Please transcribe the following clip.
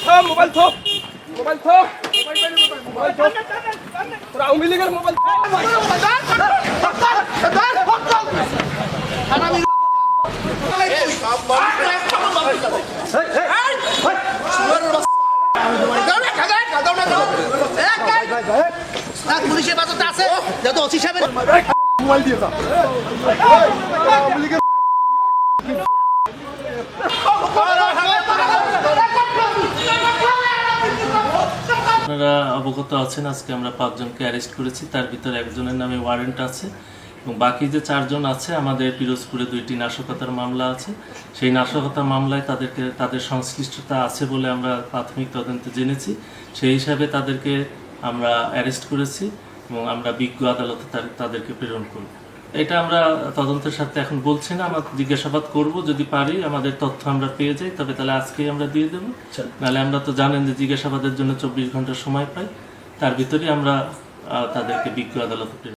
Mobile থো mobile থো mobile থো তোরা আওয়ামী লীগের mobile পুলিশের বাজারটা আছে যত ওসি সাহেবের মোবাইল দিয়ে দাও আওয়ামী লীগের আপনারা অবগত আছেন, আজকে আমরা 5 জনকে অ্যারেস্ট করেছি। তার ভিতরে একজনের নামে ওয়ারেন্ট আছে এবং বাকি যে 4 জন আছে, আমাদের পিরোজপুরে 2টি নাশকতার মামলা আছে। সেই নাশকতার মামলায় তাদের সংশ্লিষ্টতা আছে বলে আমরা প্রাথমিক তদন্তে জেনেছি। সেই হিসাবে তাদেরকে আমরা অ্যারেস্ট করেছি এবং আমরা বিজ্ঞ আদালতে তাদেরকে প্রেরণ করব। এটা আমরা তদন্তের সাথে এখন বলছি না, আমরা জিজ্ঞাসাবাদ করব, যদি পারি আমাদের তথ্য আমরা পেয়ে যাই তবে তাহলে আজকেই আমরা দিয়ে দেবো। নাহলে আমরা তো জানেন যে জিজ্ঞাসাবাদের জন্য 24 ঘন্টা সময় পাই, তার ভিতরেই আমরা তাদেরকে বিজ্ঞ আদালতে